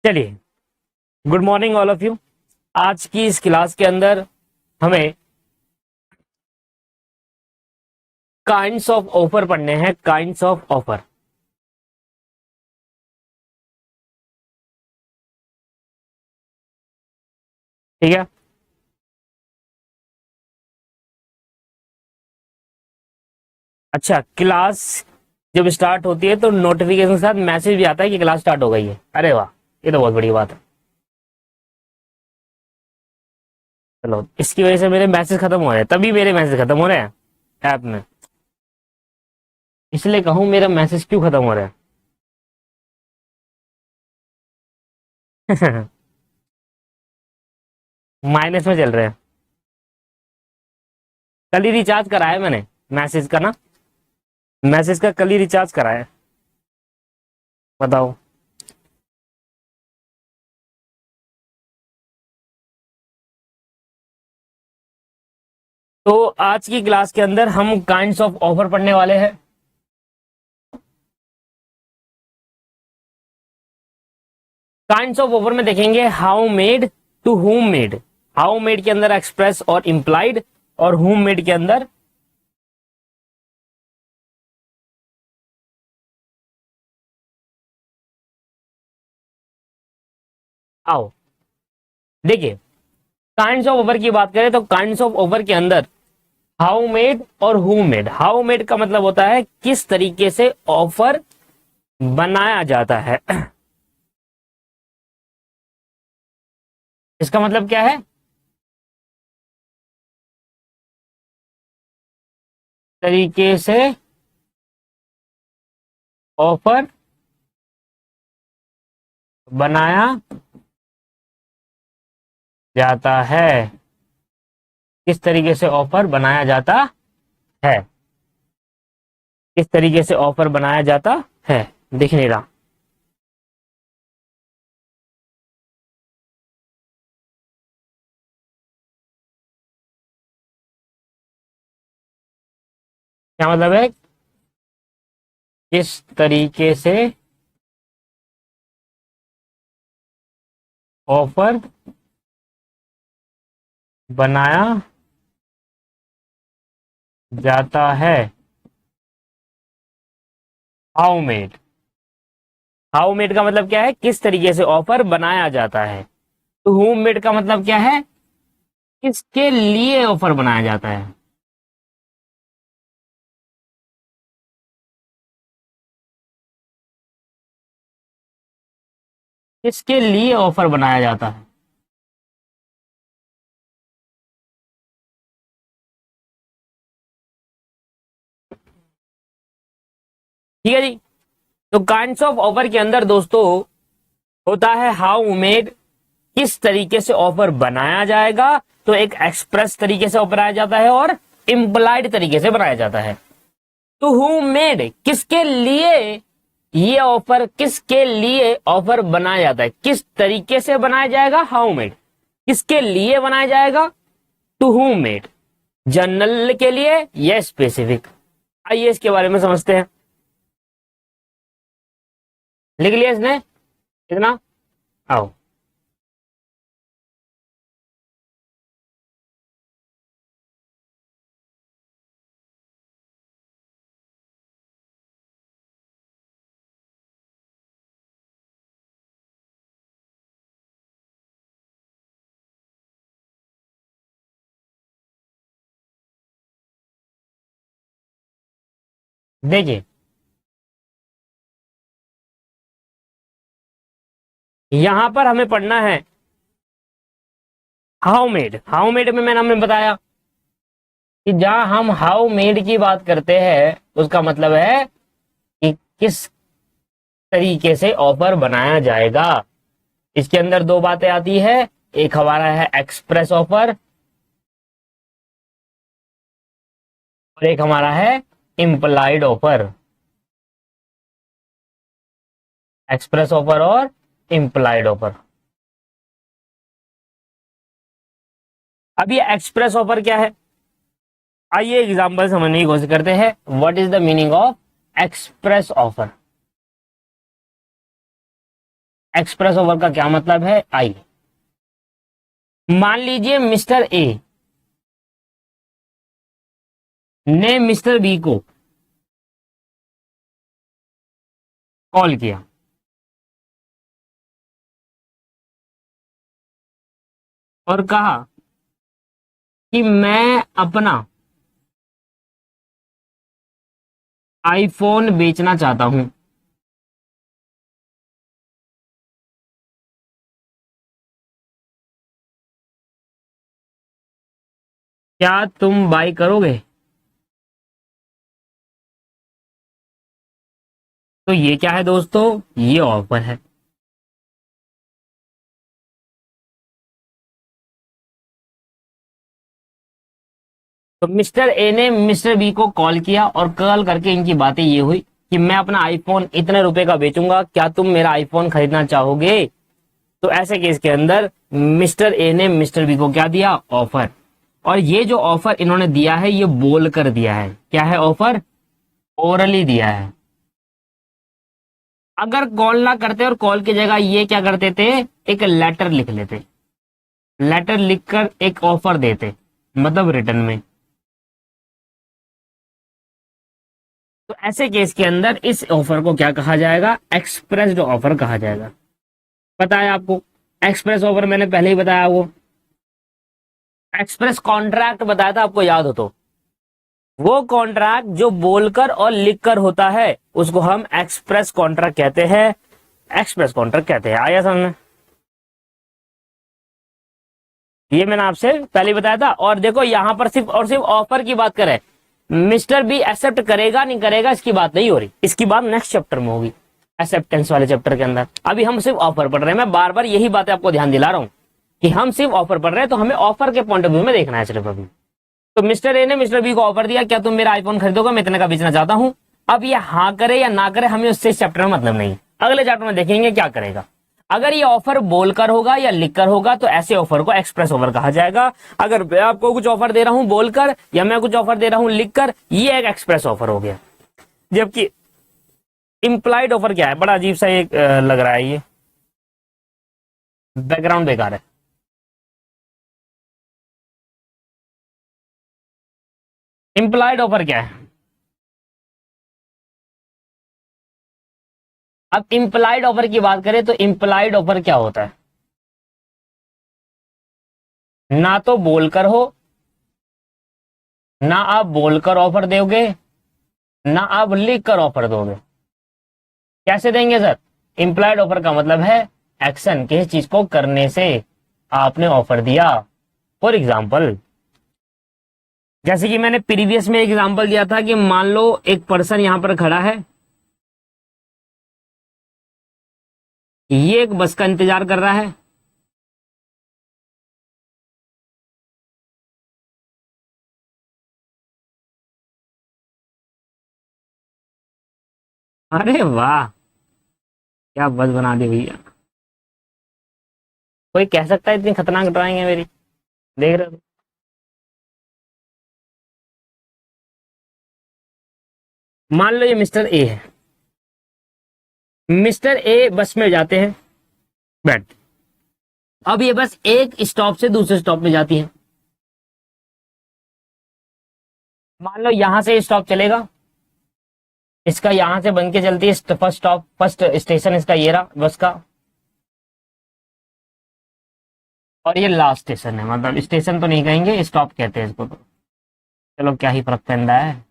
चलिए, good morning all of you. आज की इस क्लास के अंदर हमें काइंड्स ऑफ ऑफर पढ़ने हैं। काइंड्स ऑफ ऑफर, ठीक है। अच्छा, क्लास जब स्टार्ट होती है तो नोटिफिकेशन के साथ मैसेज भी आता है कि क्लास स्टार्ट हो गई है। अरे वाह, ये तो बहुत बड़ी बात है। चलो, इसकी वजह से मेरे मैसेज खत्म हो रहे हैं, तभी मेरे मैसेज खत्म हो रहे हैं ऐप में। इसलिए कहूं मेरा मैसेज क्यों खत्म हो रहा है। माइनस में चल रहे हैं। कल ही रिचार्ज कराया मैंने मैसेज का ना, मैसेज का कल ही रिचार्ज कराया। बताओ। तो आज की क्लास के अंदर हम काइंड्स ऑफ ऑफर पढ़ने वाले हैं। काइंड्स ऑफ ऑफर में देखेंगे how made to home made. How made के अंदर एक्सप्रेस और इंप्लाइड, और होम मेड के अंदर आओ देखिए, काइंड्स ऑफ ऑफर की बात करें तो काइंड्स ऑफ ऑफर के अंदर हाउ मेड और होम मेड। हाउ मेड का मतलब होता है किस तरीके से ऑफर बनाया जाता है। इसका मतलब क्या है? तरीके से ऑफर बनाया जाता है। किस तरीके से ऑफर बनाया जाता है? किस तरीके से ऑफर बनाया जाता है? दिख नहीं रहा। क्या मतलब है? किस तरीके से ऑफर बनाया जाता है। How made. हाउ मेड का मतलब क्या है? किस तरीके से ऑफर बनाया जाता है। तो होम मेड का मतलब क्या है? किसके लिए ऑफर बनाया जाता है। किसके लिए ऑफर बनाया जाता है। ठीक है जी। तो काइंड्स ऑफ ऑफर के अंदर दोस्तों होता है हाउ मेड, किस तरीके से ऑफर बनाया जाएगा। तो एक एक्सप्रेस तरीके से ऑफर बनाया जाता है और इम्प्लाइड तरीके से बनाया जाता है। टू हुम मेड, किसके लिए ये ऑफर, किसके लिए ऑफर बनाया जाता है, किस तरीके से बनाया जाएगा। हाउ मेड, किसके लिए बनाया जाएगा। टू हुम मेड, जनरल के लिए या स्पेसिफिक। आइए इसके बारे में समझते हैं। लिख लिया इसने इतना। आओ, देखिए यहां पर हमें पढ़ना है हाउ मेड। हाउ मेड में मैंने हमने बताया कि जहां हम हाउ मेड की बात करते हैं उसका मतलब है कि किस तरीके से ऑफर बनाया जाएगा। इसके अंदर दो बातें आती है, एक हमारा है एक्सप्रेस ऑफर और एक हमारा है इम्प्लाइड ऑफर। एक्सप्रेस ऑफर और इम्प्लाइड ऑफर। अब ये एक्सप्रेस ऑफर क्या है? आइए एग्जांपल समझने की कोशिश करते हैं। What is the meaning of express offer. Express offer का क्या मतलब है, आई। मान लीजिए मिस्टर ए ने मिस्टर बी को कॉल किया और कहा कि मैं अपना आईफोन बेचना चाहता हूं, क्या तुम बाई करोगे? तो ये क्या है दोस्तों, ये ऑफर है। तो मिस्टर ए ने मिस्टर बी को कॉल किया और कॉल करके इनकी बातें ये हुई कि मैं अपना आईफोन इतने रुपए का बेचूंगा, क्या तुम मेरा आईफोन खरीदना चाहोगे? तो ऐसे केस के अंदर मिस्टर ए ने मिस्टर बी को क्या दिया, ऑफर। और ये जो ऑफर इन्होंने दिया है ये बोल कर दिया है, क्या है ऑफर, ओरली दिया है। अगर कॉल ना करते और कॉल की जगह ये क्या करते थे, एक लेटर लिख लेते, लेटर लिखकर एक ऑफर देते, मतलब रिटर्न में। तो ऐसे केस के अंदर इस ऑफर को क्या कहा जाएगा, एक्सप्रेस्ड ऑफर कहा जाएगा। पता है आपको, एक्सप्रेस ऑफर मैंने पहले ही बताया, वो एक्सप्रेस कॉन्ट्रैक्ट बताया था आपको, याद हो तो। वो कॉन्ट्रैक्ट जो बोलकर और लिखकर होता है उसको हम एक्सप्रेस कॉन्ट्रैक्ट कहते हैं, एक्सप्रेस कॉन्ट्रैक्ट कहते हैं। आया समझ में? ये मैंने आपसे पहले ही बताया था। और देखो यहां पर सिर्फ और सिर्फ ऑफर की बात करें, मिस्टर बी एक्सेप्ट करेगा नहीं करेगा इसकी बात नहीं हो रही, इसकी बात नेक्स्ट चैप्टर में होगी, एक्सेप्टेंस वाले चैप्टर के अंदर। अभी हम सिर्फ ऑफर पढ़ रहे हैं, मैं बार बार यही बातें आपको ध्यान दिला रहा हूं कि हम सिर्फ ऑफर पढ़ रहे हैं, तो हमें ऑफर के पॉइंट ऑफ व्यू में देखना है सिर्फ अभी। तो मिस्टर ए ने मिस्टर बी को ऑफर दिया, क्या तुम मेरा आईफोन खरीदोगे, मैं इतने का बेचना चाहता हूं। अब ये हाँ करे या ना करे हमें उससे इस चैप्टर में मतलब नहीं, अगले चैप्टर में देखेंगे क्या करेगा। अगर ये ऑफर बोलकर होगा या लिखकर होगा तो ऐसे ऑफर को एक्सप्रेस ऑफर कहा जाएगा। अगर मैं आपको कुछ ऑफर दे रहा हूं बोलकर या मैं कुछ ऑफर दे रहा हूं लिखकर, ये एक एक्सप्रेस ऑफर हो गया। जबकि इंप्लाइड ऑफर क्या है, बड़ा अजीब सा एक लग रहा है, ये बैकग्राउंड बेकार है। इंप्लाइड ऑफर क्या है? अब इंप्लाइड ऑफर की बात करें तो इंप्लाइड ऑफर क्या होता है, ना तो बोलकर हो, ना आप बोलकर ऑफर दोगे, ना आप लिखकर ऑफर दोगे। कैसे देंगे सर? इंप्लाइड ऑफर का मतलब है एक्शन, किसी चीज को करने से आपने ऑफर दिया। फॉर एग्जाम्पल, जैसे कि मैंने प्रीवियस में एग्जाम्पल दिया था कि मान लो एक पर्सन यहां पर खड़ा है, ये एक बस का इंतजार कर रहा है, अरे वाह क्या बस बना दी भैया। कोई कह सकता है इतनी खतरनाक ड्राइंग है मेरी, देख रहे हो? मान लो ये मिस्टर ए है, मिस्टर ए बस में जाते हैं, बैठ। अब ये बस एक स्टॉप से दूसरे स्टॉप में जाती है। मान लो यहां से स्टॉप चलेगा, इसका यहां से बन के चलती है फर्स्ट स्टॉप, फर्स्ट स्टेशन इसका ये रहा बस का, और ये लास्ट स्टेशन है, मतलब स्टेशन तो नहीं कहेंगे, स्टॉप कहते हैं इसको तो, चलो क्या ही फर्क पैंदा है।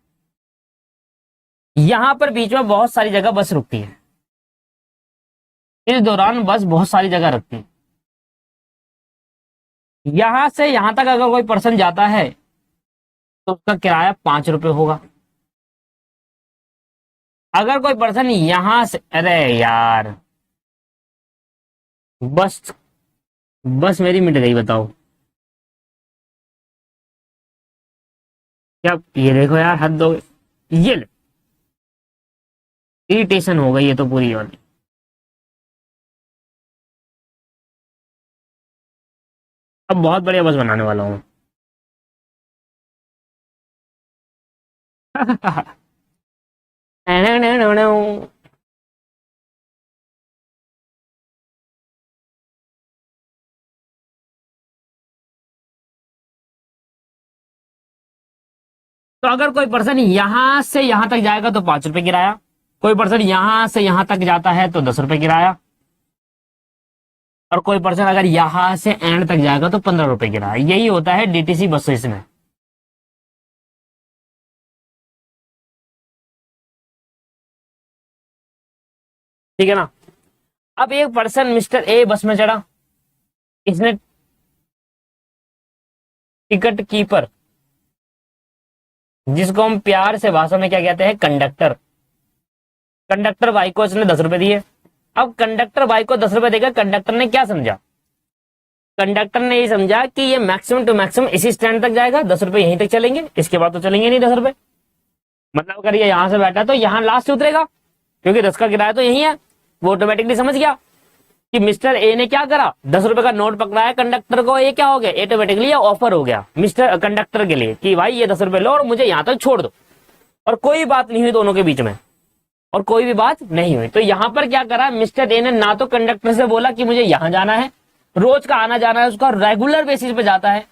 यहां पर बीच में बहुत सारी जगह बस रुकती है, इस दौरान बस बहुत सारी जगह रुकती है। यहां से यहां तक अगर कोई पर्सन जाता है तो उसका किराया 5 रुपए होगा। अगर कोई पर्सन यहां से, अरे यार बस, बस मेरी मिट गई, बताओ क्या? ये देखो यार हद हो गई, ये इरिटेशन हो गई ये तो पूरी वाली। अब बहुत बढ़िया बस बनाने वाला हूँ। तो अगर कोई पर्सन यहां से यहां तक जाएगा तो 5 रुपए किराया, कोई पर्सन यहां से यहां तक जाता है तो 10 रुपए किराया, और कोई पर्सन अगर यहां से एंड तक जाएगा तो 15 रुपए किराया। यही होता है डीटीसी बसेस में। ठीक है ना। अब एक पर्सन मिस्टर ए बस में चढ़ा, इसने टिकट कीपर, जिसको हम प्यार से भाषा में क्या कहते हैं, कंडक्टर, कंडक्टर भाई को इसने 10 रुपए दिए। अब कंडक्टर भाई को 10 रुपए देकर कंडक्टर ने क्या समझा, कंडक्टर ने ये समझा कि ये मैक्सिमम टू मैक्सिमम इसी स्टैंड तक जाएगा, 10 रुपए यहीं तक चलेंगे, इसके बाद तो चलेंगे नहीं 10 रुपए। मतलब अगर ये यहां से बैठा तो यहां लास्ट उतरेगा, क्योंकि 10 का किराया तो यही है। वो ऑटोमेटिकली समझ गया कि मिस्टर ए ने क्या करा, 10 रुपए का नोट पकड़ाया कंडक्टर को, ये क्या हो गया, ऑटोमेटिकली ये ऑफर हो गया मिस्टर कंडक्टर के लिए कि भाई ये 10 रुपए लो और मुझे यहां तक छोड़ दो। और कोई बात नहीं हुई दोनों के बीच में, और कोई भी बात नहीं हुई। तो यहां पर क्या करा, मिस्टर ए ने ना तो कंडक्टर से बोला कि मुझे यहां जाना है, रोज का आना जाना है उसका, रेगुलर बेसिस पे जाता है,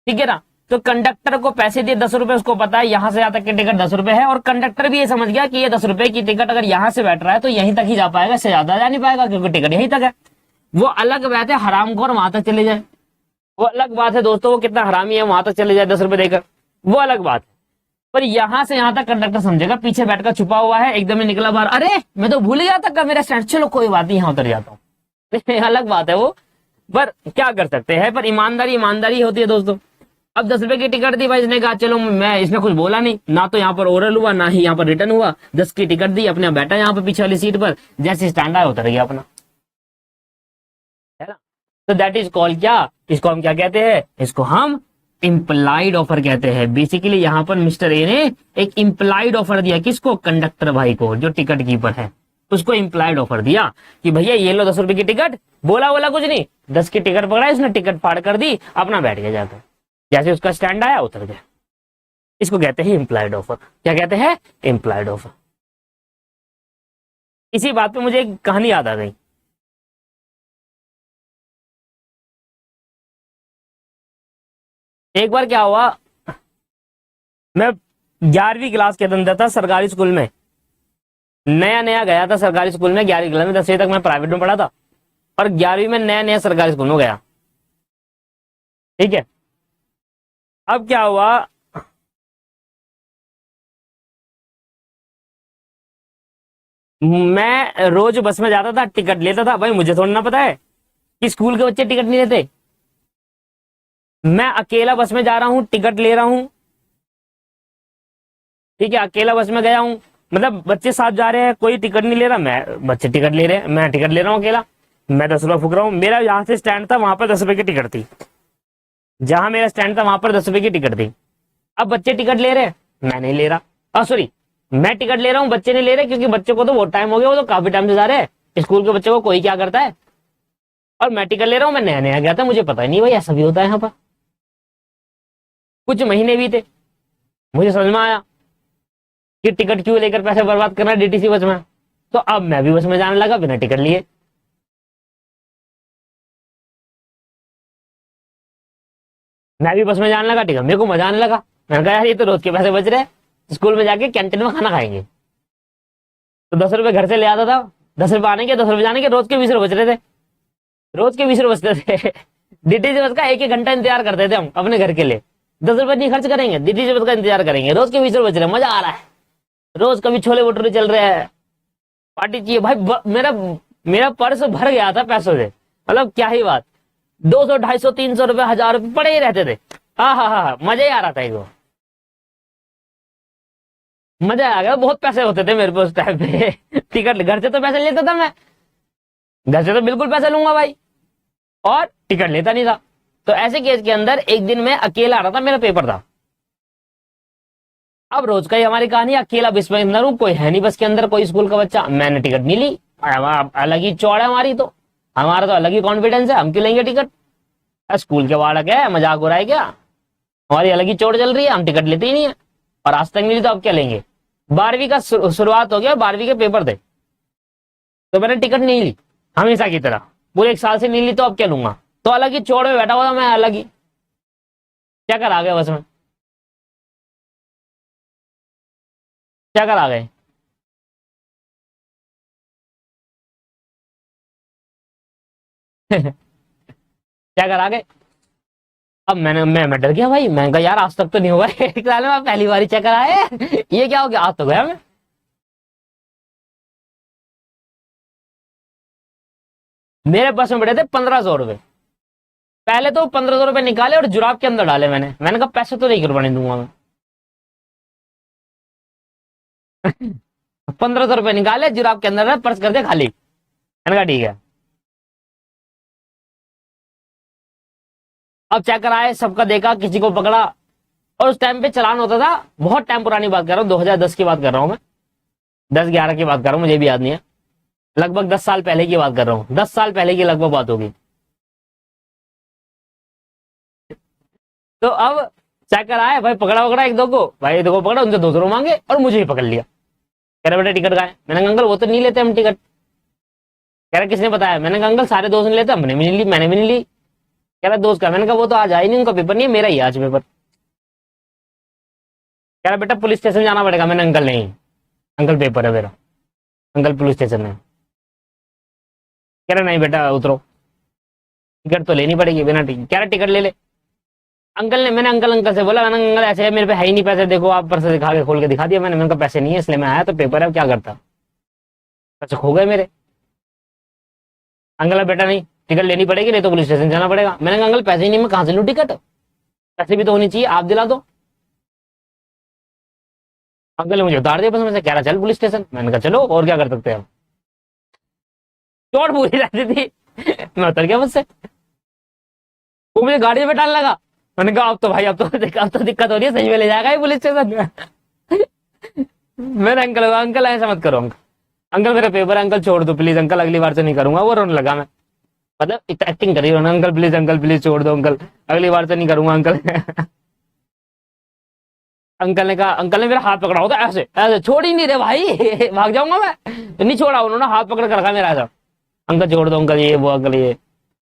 ठीक है ना। तो कंडक्टर को पैसे दिए 10 रुपए, उसको पता है यहां से यहां तक की टिकट 10 रुपए है, और कंडक्टर भी ये समझ गया कि ये 10 रुपए की टिकट अगर यहां से बैठ रहा है तो यहीं तक ही जा पाएगा, इससे ज्यादा जा नहीं पाएगा, क्योंकि टिकट यहीं तक है। वो अलग बात है हरामखोर वहां तक चले जाए, वो अलग बात है दोस्तों, वो कितना हरामी है वहां तक चले जाए 10 रुपए देकर, वो अलग बात है। पर यहां से यहां तक कंडक्टर समझेगा, पीछे बैठकर छुपा हुआ है, एकदम ही निकला बाहर, अरे मैं तो भूल गया था कब मेरा स्टैंड, चलो कोई बात नहीं यहां उतर जाता हूँ अलग बात है वो, पर क्या कर सकते हैं। पर ईमानदारी ईमानदारी होती है दोस्तों। अब 10 रुपए की टिकट दी भाई, इसने कहा चलो, मैं, इसने कुछ बोला नहीं, ना तो यहाँ पर ओरल हुआ ना ही यहाँ पर रिटर्न हुआ, 10 की टिकट दी, अपने बैठा यहाँ पर पीछे वाली सीट पर, जैसे स्टैंड आया उतर गया अपना, है ना। तो दैट इज कॉल क्या, इसको हम क्या कहते हैं, इसको हम इम्प्लाइड ऑफर कहते हैं। बेसिकली यहाँ पर मिस्टर ए ने एक इम्प्लाइड ऑफर दिया, किसको, कंडक्टर भाई को, जो टिकट कीपर है, उसको इम्प्लाइड ऑफर दिया कि भैया ये लो 10 रुपए की टिकट, बोला बोला कुछ नहीं, 10 की टिकट पकड़ा, इसने टिकट फाड़ कर दी, अपना बैठ गया जाकर, जैसे उसका स्टैंड आया उतर गया। इसको कहते हैं इम्प्लाइड ऑफर। क्या कहते हैं, इम्प्लाइड ऑफर। इसी बात पे मुझे एक कहानी याद आ गई। एक बार क्या हुआ, मैं 11वीं क्लास के अंदर था, सरकारी स्कूल में, नया नया गया था सरकारी स्कूल में, 11वीं क्लास में, 10वीं तक मैं प्राइवेट में पढ़ा था, और 11वीं में नया नया सरकारी स्कूल में गया, ठीक है। अब क्या हुआ, मैं रोज बस में जाता था, टिकट लेता था, भाई मुझे थोड़ा ना पता है कि स्कूल के बच्चे टिकट नहीं लेते। मैं अकेला बस में जा रहा हूं, टिकट ले रहा हूं, ठीक है, अकेला बस में गया हूं, मतलब बच्चे साथ जा रहे हैं, कोई टिकट नहीं ले रहा, मैं, बच्चे टिकट ले रहे हैं, मैं टिकट ले रहा हूं अकेला, मैं 10 रुपए फूक रहा हूं। मेरा जहां से स्टैंड था वहां पर 10 रुपए की टिकट थी, जहां मेरा स्टैंड था वहां पर 10 रुपए की टिकट थी। अब बच्चे टिकट ले रहे हैं, मैं नहीं ले रहा, सॉरी, मैं टिकट ले रहा हूँ, बच्चे नहीं ले रहे, क्योंकि बच्चों को तो बहुत टाइम हो गया, वो तो काफी टाइम से जा रहे हैं, स्कूल के बच्चों को कोई क्या करता है, और मैं टिकट ले रहा हूँ, मैं नया नया गया था, मुझे पता ही नहीं भाई ऐसा भी होता है यहाँ पर। कुछ महीने भी थे, मुझे समझ में आया कि टिकट क्यों लेकर पैसे बर्बाद करना डीटीसी बस में, तो अब मैं भी बस में जाने लगा बिना टिकट लिए। मैं भी बस में जाने लगा, टिकट, मेरे को मजा आने लगा, मैंने कहा यार ये तो रोज के पैसे बच रहे हैं, स्कूल में जाके कैंटीन में खाना खाएंगे। तो 10 रुपए घर से ले आता था, 10 रुपए आने के, 10 रुपए जाने के, रोज के 20 रुपए बच रहे थे, रोज के 20 रुपए बचते थे डीटीसी बस का 1-1 घंटा इंतजार करते थे हम अपने घर के लिए, 10 रुपए नहीं खर्च करेंगे, डीटीसी बस का इंतजार करेंगे, रोज के 20 रुपए बच रहे हैं, मजा आ रहा है, रोज कभी छोले भटूरे चल रहे हैं, पार्टी चाहिए भाई, मेरा मेरा पर्स भर गया था पैसों से, मतलब क्या ही बात, 200, 250, 300 रुपए, 1000 रुपए पड़े ही रहते थे। हाँ, मजा ही आ रहा था एक, मजा आ गया, बहुत पैसे होते थे मेरे पे उस टाइम पे टिकट, घर से तो पैसे लेता था मैं, घर से तो बिल्कुल पैसे लूंगा भाई, और टिकट लेता नहीं था। तो ऐसे केस के अंदर एक दिन मैं अकेला आ रहा था, मेरा पेपर था। अब रोज का ही हमारी कहानी, अकेला बस में अंदर हूं, कोई है नहीं बस के अंदर, कोई स्कूल का बच्चा, मैंने टिकट नहीं ली, अलग ही चौड़ है हमारी, तो हमारा तो अलग ही कॉन्फिडेंस है, हम क्यों लेंगे टिकट, स्कूल के बालक है, मजाक हो रहा है क्या, हमारी अलग ही चोट चल रही है, हम टिकट लेते ही नहीं है, और आज तक नहीं ली, तो अब क्या लेंगे। 12वीं का शुरुआत हो गया, 12वीं के पेपर थे, तो मैंने टिकट नहीं ली, हमेशा की तरह पूरे 1 साल से नहीं ली, तो अब क्या लूंगा, तो अलग ही चौड़ में बैठा हुआ था मैं, अलग ही, क्या कर आ गया बस में। चेकर आ गए। चेकर आ गए। अब मैं डर गया भाई, मैंने कहा यार आज तक तो नहीं हुआ है। एक साल में पहली बार ही चेकर आए। ये क्या हो गया, आज तो गया मैं। मेरे पास में पड़े थे 1500 रुपए। पहले तो 1500 रुपए निकाले और जुराब के अंदर डाले मैंने कहा पैसे तो नहीं करवाने दूंगा मैं। 1500 रुपए निकाले, जुराब के अंदर पर्स कर दे खाली। मैंने कहा ठीक है। अब चेकर आए, सबका देखा, किसी को पकड़ा। और उस टाइम पे चालान होता था, बहुत टाइम पुरानी बात कर रहा हूँ, 2010 की बात कर रहा हूँ मैं। 10-11 की बात कर रहा हूँ, मुझे भी याद नहीं है। लगभग 10 साल पहले की बात कर रहा हूँ, 10 साल पहले की लगभग बात होगी। तो अब चेकर आए भाई, पकड़ा वकड़ा एक दो को, भाई दो को पकड़ा, उनसे 200 मांगे और मुझे ही पकड़ लिया। कह रहे बेटा टिकट का है। मैंने कहा अंकल वो तो नहीं लेते हम टिकट। कह रहा किसने बताया। मैंने कहा अंकल सारे दोस्त ने लेते, हमने भी नहीं ली, मैंने भी नहीं ली। कह रहा दोस्त का। मैंने कहा वो तो आज आई नहीं, उनका पेपर नहीं है, मेरा ही है आज पेपर। कह रहा बेटा पुलिस स्टेशन जाना पड़ेगा। मैंने अंकल नहीं, अंकल पेपर है मेरा, अंकल पुलिस स्टेशन है। कह रहा नहीं बेटा उतरो, टिकट तो लेनी पड़ेगी बिना टिकट। कह रहा टिकट ले ले। अंकल ने, मैंने अंकल से बोला, मैंने अंकल ऐसे है मेरे पे है ही नहीं पैसे, देखो आप पर्स दिखा के खोल के दिखा दिया मैंने कहा पैसे नहीं है इसलिए मैं आया, तो पेपर है क्या करता। पैसे खो गए मेरे। अंकल बेटा नहीं, टिकट लेनी पड़ेगी नहीं तो पुलिस स्टेशन जाना पड़ेगा। मैंने कहा अंकल पैसे ही नहीं, मैं कहां से लूँ टिकट, पैसे भी तो होनी चाहिए, आप दिला दो। अंकल ने मुझे उतार दिया बस में से, कह रहा चल पुलिस स्टेशन। मैंने कहा चलो और क्या कर सकते हैं। चोट पूरी रहती थी। मैं उतर गया बस से। वो मुझे गाड़ी में बैठाने लगा। मैंने कहा अब तो भाई, अब तो दिक्कत हो रही है, सही में ले जाएगा ये पुलिस स्टेशन। मैंने अंकल, अंकल ऐसा मत करो अंकल, अंकल मेरा पेपर है अंकल छोड़ दो प्लीज अंकल, अगली बार से नहीं करूंगा। वो रोने लगा। मैं मतलब एक्टिंग कर रही हूँ, अंकल प्लीज छोड़ दो अंकल, अगली बार से नहीं करूंगा अंकल। अंकल ने कहा, अंकल ने मेरा हाथ पकड़ा होता ऐसे ऐसे, छोड़ ही नहीं रहे भाई। भाग जाऊंगा मैं, नहीं छोड़ा उन्होंने, हाथ पकड़ कर रखा मेरा ऐसा। अंकल छोड़ दो अंकल, ये वो अंकल ये।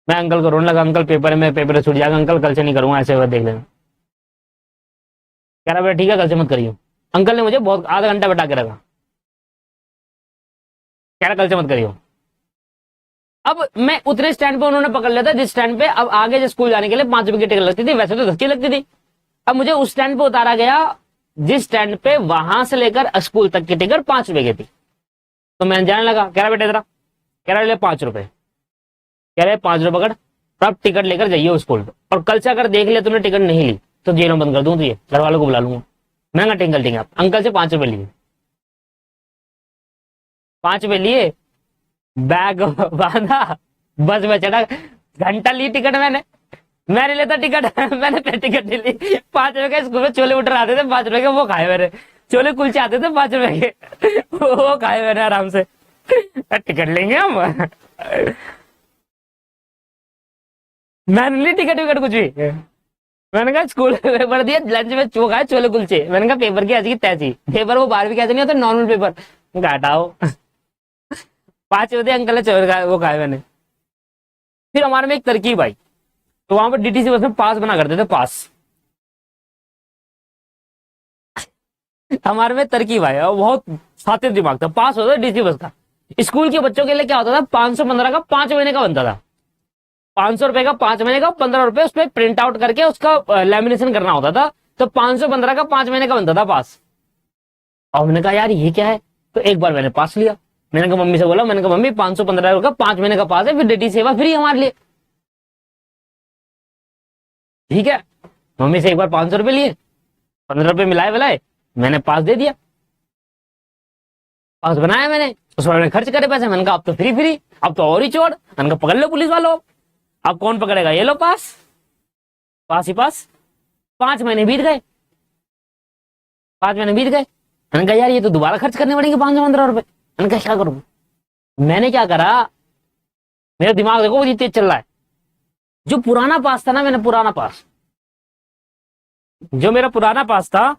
मैं अंकल को रोने लगा, अंकल पेपर है, मैं पेपर छूट जाएगा अंकल, कल से नहीं करूंगा ऐसे, वह देख लेना। कह रहा बेटा ठीक है कल से मत करियो। अंकल ने मुझे बहुत आधा घंटा बैठा के रखा। कह रहा कल से मत करियो। अब मैं उतने स्टैंड पे उन्होंने पकड़ लिया था जिस स्टैंड पे अब आगे जो स्कूल जाने के लिए 5 रुपए की टिकट लगती थी, वैसे तो 10 की लगती थी। अब मुझे उस स्टैंड पे उतारा गया जिस स्टैंड पे वहां से लेकर स्कूल तक की टिकट 5 रुपए की थी। तो मैं जाने लगा। कह रहा बेटा इधर, कह रहा ले 5 रुपए। कह रहे 5 रुपए पकड़, तो अब टिकट लेकर जाइए उस स्कूल पे, और कल से अगर देख लिया तुमने टिकट नहीं ली तो जेल में बंद कर दूं तुझे, घर वालों को बुला लूंगा। महंगा टिंगल टिंग। अंकल से 5 रुपए लिए, 5 रुपए लिए, बैग बांधा, बस में चढ़ा। घंटा ली टिकट मैंने, मैं नहीं लेता टिकट। मैंने फिर टिकट नहीं ली। 5 रुपए के स्कूल में छोले बुटर आते थे, 5 रुपए के वो खाए मैंने। छोले कुलचे आते थे 5 रुपए के, वो खाए मैंने आराम से। टिकट लेंगे हम। मैंने ली टिकट विकट कुछ भी। मैंने कहा स्कूल में पेपर दिया, लंच में वो खाए छोले कुलचे। मैंने कहा पेपर की ऐसी की तैसी, पेपर वो 12वीं कैसे नहीं होता, नॉर्मल पेपर। हटाओ। 5 बजे अंकल ने चोर खाए, वो खाए मैंने। फिर हमारे में एक तरकीब आई, तो वहां पर डीटीसी बस में पास बना करते थे, पास। हमारे में तरकीब आया, बहुत शातिर दिमाग था। पास होता था डीसी बस का। स्कूल के बच्चों के लिए क्या होता था, 515 का 5 महीने का बनता था। 500 रुपए का 5 महीने का, 15 रुपए उसमें प्रिंट आउट करके उसका लेमिनेशन करना होता था। तो 515 का 5 महीने का बनता था पास। और मैंने कहा यार ये क्या है, तो एक बार मैंने पास लिया। मैंने कहा मम्मी से बोला, मैंने कहा मम्मी 515 का 5 महीने का पास है, फिर डीटी सेवा फ्री हमारे लिए। ठीक है। मम्मी से एक बार 500 रुपए लिए, 15 रुपए मिलाए मिलाए, मैंने पास दे दिया। पास बनाया मैंने, उस पर मैंने खर्च करे पैसे। मैंने कहा अब तो फ्री फ्री, अब तो और ही चोर। मैंने कहा पकड़ लो पुलिस वालों, अब कौन पकड़ेगा, ये लो पास, पास ही पास। 5 महीने बीत गए, 5 महीने बीत गए। मैंने कहा यार ये तो दोबारा खर्च करने पड़ेंगे 515 रुपए। मैंने कहा क्या करूं। मैंने क्या करा, मेरा दिमाग देखो वो तेज चल रहा है। जो पुराना पास था ना, मैंने पुराना पास, जो मेरा पुराना पास था,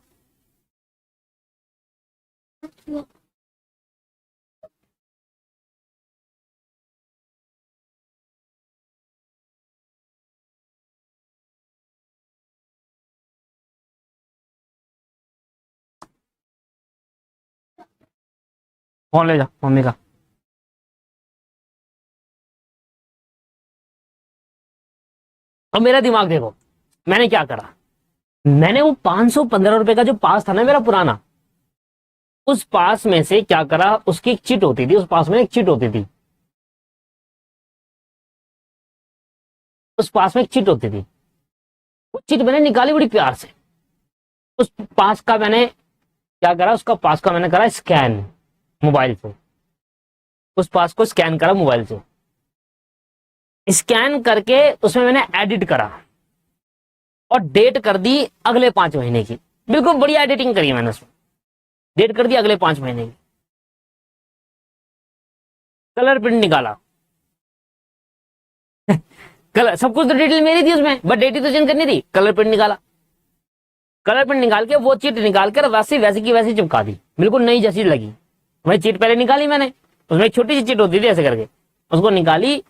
फोन ले जा मम्मी का। अब मेरा दिमाग देखो, मैंने क्या करा, मैंने वो 515 रुपए का जो पास था ना मेरा पुराना, उस पास में से क्या करा, उसकी एक चिट होती थी, उस पास में एक चिट होती थी, उस पास में एक चिट होती थी, वो चिट मैंने निकाली बड़ी प्यार से। उस पास का मैंने क्या करा, उसका पास का मैंने करा स्कैन मोबाइल से, उस पास को स्कैन करा मोबाइल से, स्कैन करके उसमें मैंने एडिट करा और डेट कर दी अगले 5 महीने की। बिल्कुल बढ़िया एडिटिंग करी मैंने उसमें, डेट कर दी अगले 5 महीने की। कलर प्रिंट निकाला कलर, सब कुछ तो डिटेल मेरी थी उसमें, बट डेट ही तो चेंज करनी थी। कलर प्रिंट निकाला, कलर प्रिंट निकाल के वो चीट निकाल कर वैसी वैसी की वैसी चिपका दी, बिल्कुल नई जैसी लगी। वही चीट पहले निकाली मैंने, उसमें एक छोटी सी चीट होती थी ऐसे करके, उसको निकाली,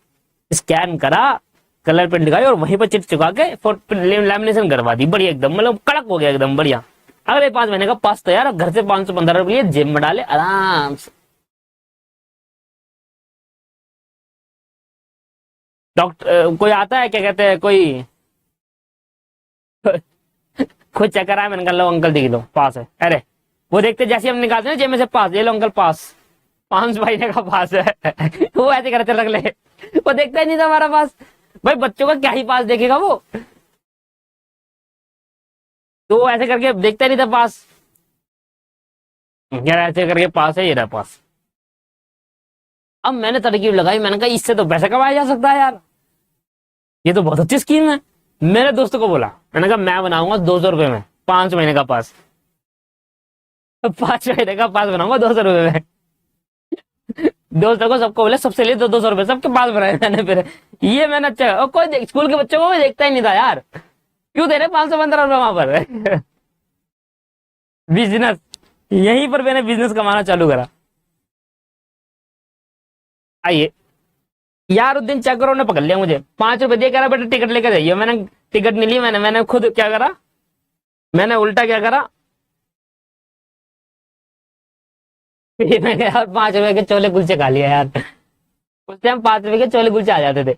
स्कैन करा, कलर प्रिंट निकाली और वहीं पर चिट चिपका के लैमिनेशन करवा दी, बढ़िया एकदम, मतलब कड़क हो गया एकदम बढ़िया। अगले 5 महीने का पास तैयार, घर से 515 रुपये जेब में डाले आराम से। डॉक्टर कोई आता है, क्या कहते हैं, कोई खुद चक्कर आया, मैंने कहा लो अंकल देख लो पास है। अरे वो देखते जैसे हम निकालते हैं जेब में से पास, ये लो अंकल पास, 500 महीने का पास है वो ऐसे करते रख ले, वो देखता ही नहीं था हमारा पास। भाई बच्चों का क्या ही पास देखेगा वो, तो वो ऐसे करके देखता ही नहीं था पास, यार ऐसे करके पास है, ये रहा पास। अब मैंने तरकीब लगाई, मैंने कहा इससे तो पैसा कमाया जा सकता है यार, ये तो बहुत अच्छी स्कीम है। मेरे दोस्त को बोला, मैंने कहा मैं बनाऊंगा 200 रुपए में 5 महीने का पास, 5 महीने का पास बनाऊंगा 200 रुपए में। दोस्तों को सबको बोले, सबसे लिए 200 रुपए सबके पास बनाए मैंने। फिर ये मैंने अच्छा, और कोई स्कूल के बच्चों को भी देखता ही नहीं था यार, क्यों दे रहे 515 रुपए वहां पर बिजनेस, यहीं पर मैंने बिजनेस कमाना चालू करा। आइए यार, उस दिन चक्करों ने पकड़ लिया मुझे, 5 रुपए दिए, कह रहा बेटा टिकट लेकर जाइए। मैंने टिकट नहीं ली, मैंने खुद क्या करा, मैंने उल्टा क्या करा, फिर मैंने यार 5 रुपए के छोले कुलचे खा लिया यार। उस टाइम 5 रुपए के छोले कुलचे आ जाते थे।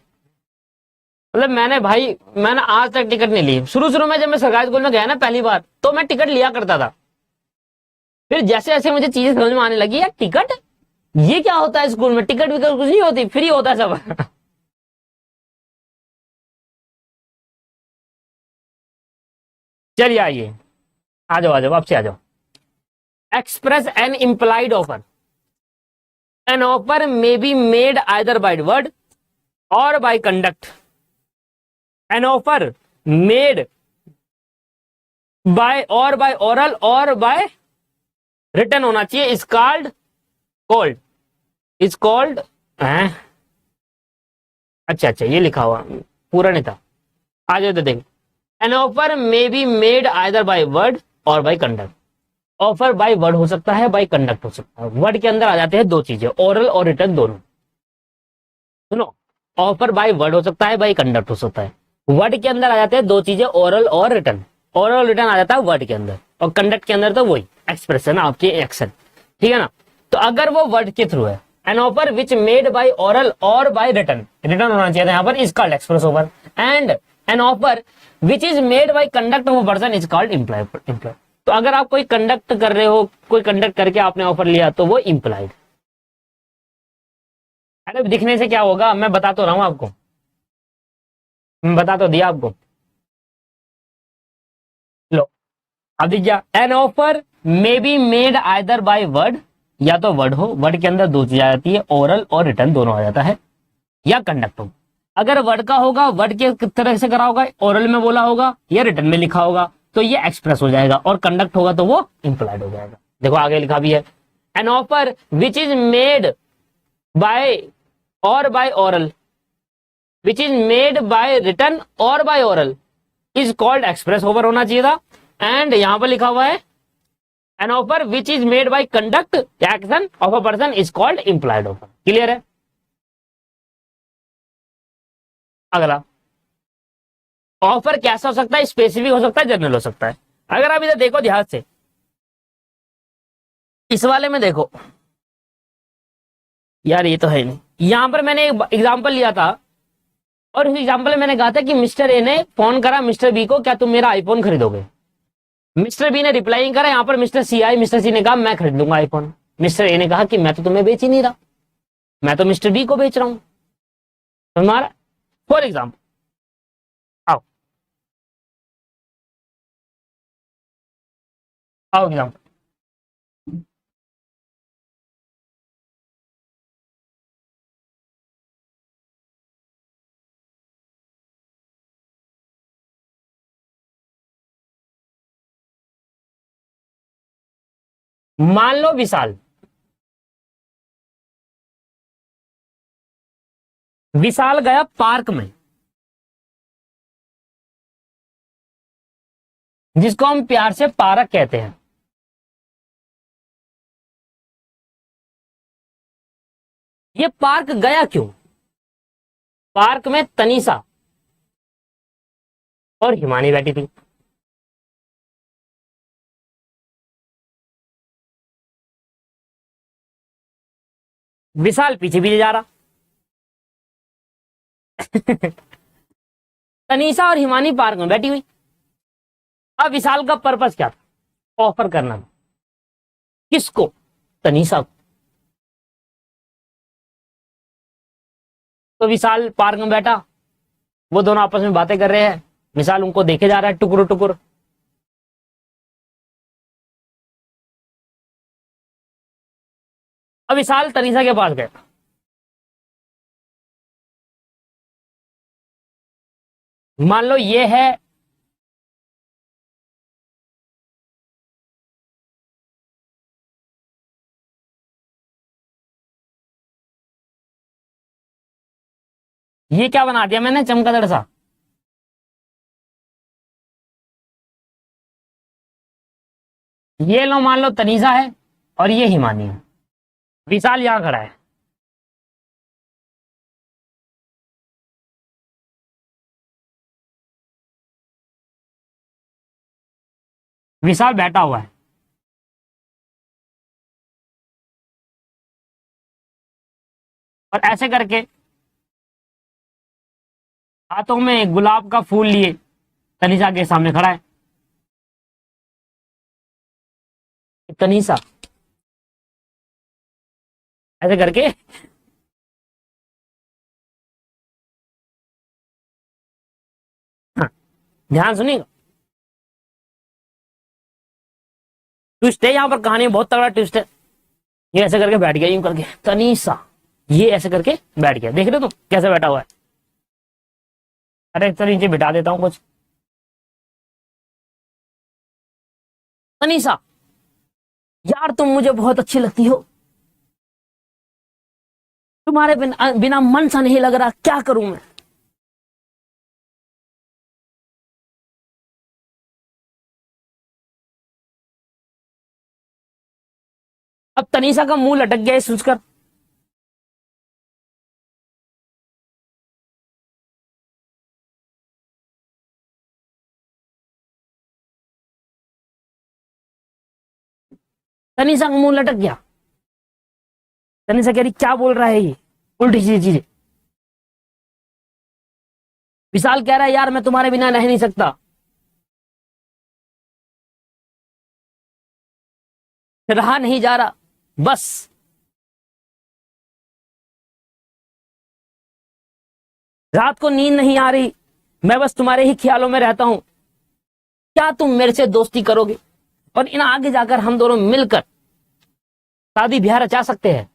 मतलब मैंने भाई, मैंने आज तक टिकट नहीं ली। शुरू शुरू में जब मैं सरकारी स्कूल में गया ना पहली बार, तो मैं टिकट लिया करता था। फिर जैसे जैसे मुझे चीजें समझ में आने लगी, यार टिकट ये क्या होता है, स्कूल में टिकट विकट कुछ नहीं होती, फ्री होता है सब चलिए आइए, आ जाओ आ जाओ, आपसे आ जाओ। Express an implied offer, an offer may be made either by word or by conduct. An offer made by or by oral or by written होना चाहिए, is called cold, is called, अच्छा अच्छा ये लिखा हुआ पूरा नहीं था, आ जाओ तो देख। An offer may be made either by word or by conduct. Offer by word हो सकता है, बाय कंडक्ट हो सकता है। वर्ड के अंदर आ जाते हैं दो चीजें, ओरल और रिटर्न दोनों। सुनो, ऑफर बाय वर्ड हो सकता है, बाय कंडक्ट हो सकता है। वर्ड के अंदर आ जाते हैं दो चीजें, ओरल और रिटर्न। ओरल और रिटर्न आ जाता है वर्ड के अंदर, और कंडक्ट के अंदर तो वही एक्सप्रेशन, आपके एक्शन, ठीक है ना। तो अगर वो वर्ड के थ्रू है, an offer which made by oral or by return, return होना चाहिए था यहाँ पर, is called express offer. And N offer which is made by conduct of a person is called employed. तो अगर आप कोई कंडक्ट कर रहे हो, कोई कंडक्ट करके आपने ऑफर लिया, तो वो इम्प्लाइड। अरे दिखने से क्या होगा, मैं बता तो रहा हूं आपको, मैं बता तो दिया आपको। लो अब दिख गया, N offer may be made either by word, या तो वर्ड हो, वर्ड के अंदर दो चीज आ जाती है, ओरल और रिटर्न दोनों आ जाता है, या कंडक्ट हो। अगर वर्ड का होगा, वर्ड के तरह से करा होगा, ओरल में बोला होगा या रिटर्न में लिखा होगा, तो ये एक्सप्रेस हो जाएगा, और कंडक्ट होगा तो वो इंप्लाइड हो जाएगा। देखो आगे लिखा भी है, an offer which is made by or by oral, which is made by written or by oral is called express offer होना चाहिए था। एंड यहां पर लिखा हुआ है, an offer which is made by conduct action of a person is called implied offer. Clear है। अगला, ऑफर कैसा हो सकता है, स्पेसिफिक हो सकता है, जनरल हो सकता है। अगर आप इधर देखो ध्यान से, इस वाले में देखो, यार ये तो है नहीं। यहां पर मैंने एक एग्जाम्पल लिया था और उस एग्जाम्पल में मैंने कहा था कि मिस्टर ए ने फोन करा मिस्टर बी को, क्या तुम मेरा आईफोन खरीदोगे? मिस्टर बी ने रिप्लाई नहीं करा, यहां पर मिस्टर सी आई, मिस्टर सी ने कहा मैं खरीद लूंगा आईफोन। मिस्टर ए ने कहा कि मैं तो तुम्हें बेच ही नहीं रहा, मैं तो मिस्टर बी को बेच रहा हूं। तुम्हारा फॉर एग्जाम्पल, आओ आओ एग्जाम्पल। मान लो विशाल, विशाल गया पार्क में, जिसको हम प्यार से पार्क कहते हैं। ये पार्क गया क्यों? पार्क में तनीषा और हिमानी बैठी थी। विशाल पीछे पीछे जा रहा। तनीषा और हिमानी पार्क में बैठी हुई। अब विशाल का पर्पस क्या था? ऑफर करना था। किसको? तनीषा को। तो विशाल पार्क में बैठा, वो दोनों आपस में बातें कर रहे हैं, विशाल उनको देखे जा रहा है टुकुर टुकुर। अब विशाल तनीषा के पास गया। मान लो ये है ये क्या बना दिया मैंने, चमगादड़ सा। ये लो मान लो तनीषा है और ये हिमानी है। विशाल यहां खड़ा है। विशाल बैठा हुआ है और ऐसे करके हाथों में गुलाब का फूल लिए तनीषा के सामने खड़ा है। तनीषा ऐसे करके हाँ, ध्यान सुनिएगा, ट्विस्ट है यहां पर, कहानी में बहुत तगड़ा ट्विस्ट है। ये ऐसे करके बैठ गया, यूं करके तनीषा, ये ऐसे करके बैठ गया। देख रहे हो तुम कैसे बैठा हुआ है? अरे चल नीचे बिठा देता हूं कुछ। तनीषा, यार तुम मुझे बहुत अच्छी लगती हो, तुम्हारे बिना बिना मन सा नहीं लग रहा, क्या करूं मैं? अब तनीषा का मुंह लटक गया सोचकर। तनीषा का मुंह लटक गया। तनीषा कह रही क्या बोल रहा है ये उल्टी सीधी चीजें। विशाल कह रहा है यार मैं तुम्हारे बिना रह नहीं सकता, रहा नहीं जा रहा, बस रात को नींद नहीं आ रही, मैं बस तुम्हारे ही ख्यालों में रहता हूं, क्या तुम मेरे से दोस्ती करोगे और इन आगे जाकर हम दोनों मिलकर शादी ब्याह रचा सकते हैं?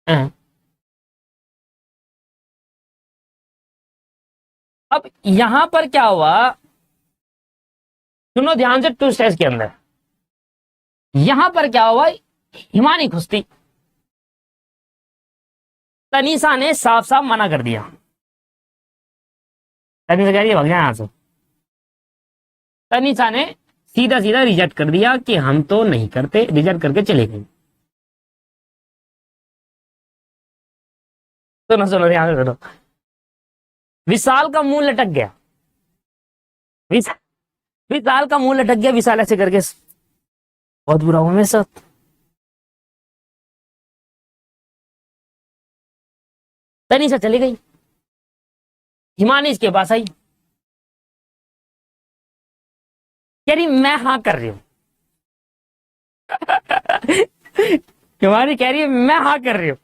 हाँ। अब यहां पर क्या हुआ, सुनो ध्यान से टू स्टेज के अंदर। यहां पर क्या हुआ, हिमानी खुश थी, तनीषा ने साफ साफ मना कर दिया। तनीषा कह रही है भाग जा यहां से। तनीषा ने सीधा सीधा रिजेक्ट कर दिया कि हम तो नहीं करते, रिजेक्ट करके चले गए। सुनो सुनो ध्यान से सुनो। विशाल का मुंह लटक गया। विशाल विशाल का मुंह लटक गया, विशाल ऐसे करके बहुत बुरा हुआ मेरे साथ। तनीषा चली गई, हिमानी इसके पास आई, कह रही मैं हाँ कर रही हूं। हिमानी कह रही है मैं हाँ कर रही हूं।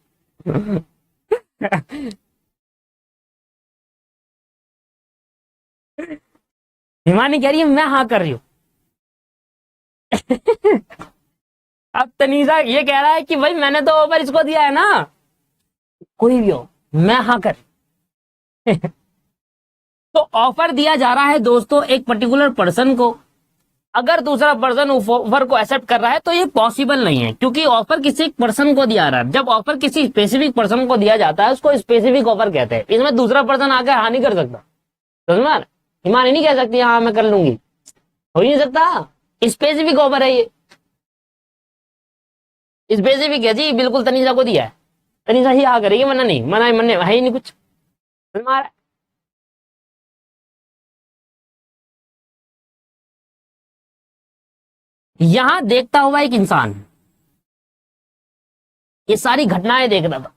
हिमानी कह रही है मैं हाँ कर रही हूं। अब तनीषा ये कह रहा है कि भाई मैंने तो ऑफर इसको दिया है ना, कोई भी हो मैं हाँ कर। तो ऑफर दिया जा रहा है दोस्तों एक पर्टिकुलर पर्सन को, अगर दूसरा पर्सन ऑफर को एक्सेप्ट कर रहा है तो ये पॉसिबल नहीं है, क्योंकि ऑफर किसी पर्सन को दिया रहा है। जब ऑफर किसी स्पेसिफिक पर्सन को दिया जाता है उसको स्पेसिफिक ऑफर कहते हैं। इसमें दूसरा पर्सन आकर हाँ नहीं कर सकता, समझ में? हिमानी नहीं कह सकती हाँ मैं कर लूंगी, हो ही नहीं सकता, स्पेसिफिक ऑफर है ये, स्पेसिफिक है जी, बिल्कुल तनीषा को दिया है, तनीषा ही हाँ करेगी, मना नहीं, मना है ही नहीं कुछ। यहां देखता हुआ एक इंसान ये सारी घटनाएं देख रहा था,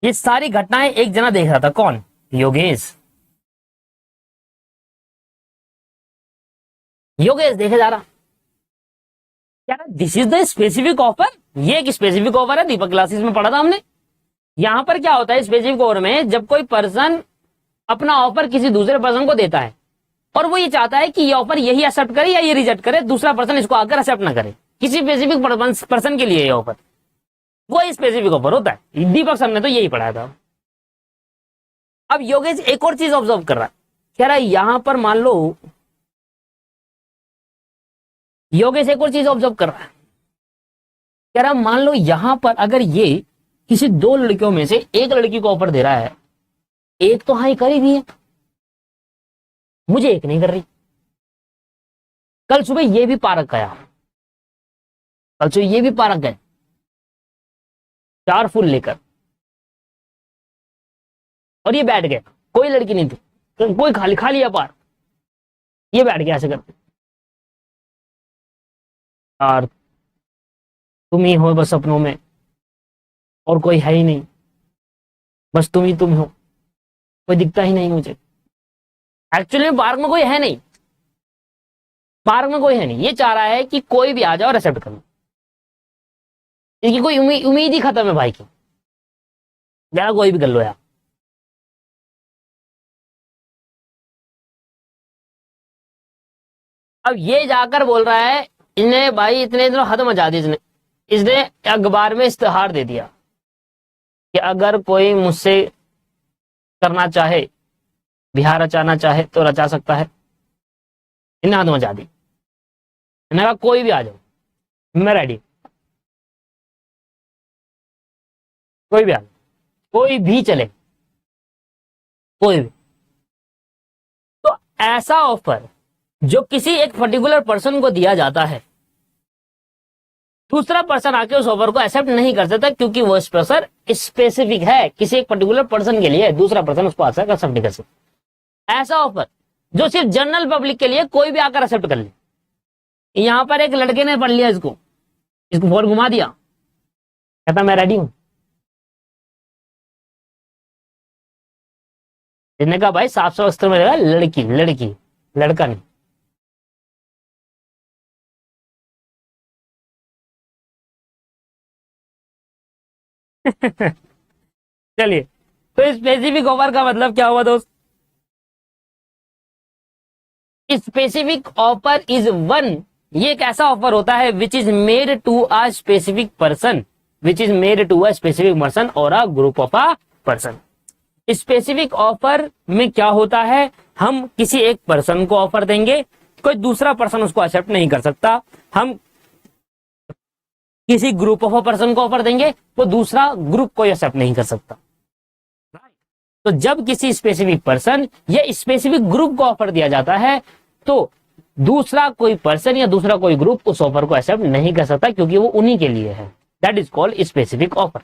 ये सारी घटनाएं एक जना देख रहा था, कौन? योगेश। योगेश देखे जा रहा, क्या this is the specific offer, ये एक स्पेसिफिक ऑफर है, दीपक क्लासेस में पढ़ा था हमने। यहां पर क्या होता है स्पेसिफिक ऑफर में, जब कोई पर्सन अपना ऑफर किसी दूसरे पर्सन को देता है और वो ये चाहता है कि ये ऑफर यही एक्सेप्ट करे या ये रिजेक्ट करे, दूसरा पर्सन इसको आकर एक्सेप्ट ना करे, किसी स्पेसिफिक पर्सन के लिए ये ऑफर, वो स्पेसिफिक ऑफर होता है। दीपक सर ने तो यही पढ़ाया था। अब योगेश एक और चीज ऑब्जर्व कर रहा है, कह रहा है यहां पर मान लो, योगेश एक और चीज ऑब्जर्व कर रहा है, कह रहा मान लो यहां पर अगर ये किसी दो लड़कियों में से एक लड़की को ऑफर दे रहा है, एक तो हाँ कर ही दी है, मुझे एक नहीं कर रही। कल सुबह ये भी पार्क गया, कल सुबह ये भी पार्क गए 4 फूल लेकर, और ये बैठ गए, कोई लड़की नहीं थी, कोई खाली खाली है पार्क, ये बैठ गया ऐसे करते, यार तुम ही हो बस सपनों में, और कोई है ही नहीं, बस तुम ही तुम हो, कोई दिखता ही नहीं मुझे। एक्चुअली पार्क में कोई है नहीं, पार्क में कोई है नहीं, ये चाह रहा है कि कोई भी आ जाओ और एक्सेप्ट कर लो, इसकी कोई उम्मीद ही खत्म है भाई की, यार कोई भी कर लो यार। अब ये जाकर बोल रहा है, इसने भाई इतने दिन हद मचा दी, इसने इसने अखबार में इश्तेहार दे दिया कि अगर कोई मुझसे करना चाहे, बिहार रचाना चाहे तो रचा सकता है, इन्हें हद मचा दी। मैंने कहा कोई भी आ जाओ मैं रेडी, कोई भी आ, कोई भी चले, कोई भी। तो ऐसा ऑफर जो किसी एक पर्टिकुलर पर्सन को दिया जाता है, दूसरा पर्सन आके उस ऑफर को एक्सेप्ट नहीं कर सकता, क्योंकि वो पर्सन स्पेसिफिक है, किसी एक पर्टिकुलर पर्सन के लिए, दूसरा पर्सन उसको एक्सेप्ट नहीं कर सकता। ऐसा ऑफर जो सिर्फ जनरल पब्लिक के लिए, कोई भी आकर एक्सेप्ट कर ले। यहां पर एक लड़के ने पढ़ लिया इसको फोन घुमा दिया, कहता मैं रेडी हूं। इसने कहा भाई 700 अस्त्र में लड़की लड़की, लड़का नहीं। चलिए, तो स्पेसिफिक ऑफर का मतलब क्या हुआ दोस्त? स्पेसिफिक ऑफर इज वन, ये एक ऐसा ऑफर होता है which is made to a specific person, which is made to a specific person or a group of a person. Specific offer में क्या होता है, हम किसी एक पर्सन को ऑफर देंगे, कोई दूसरा पर्सन उसको एक्सेप्ट नहीं कर सकता। हम किसी ग्रुप ऑफ पर्सन को ऑफर देंगे, वो दूसरा ग्रुप को एक्सेप्ट नहीं कर सकता। तो जब किसी स्पेसिफिक पर्सन या स्पेसिफिक ग्रुप को ऑफर दिया जाता है, तो दूसरा कोई पर्सन या दूसरा कोई ग्रुप उस ऑफर को एक्सेप्ट नहीं कर सकता, क्योंकि वो उन्हीं के लिए है। That is called specific offer.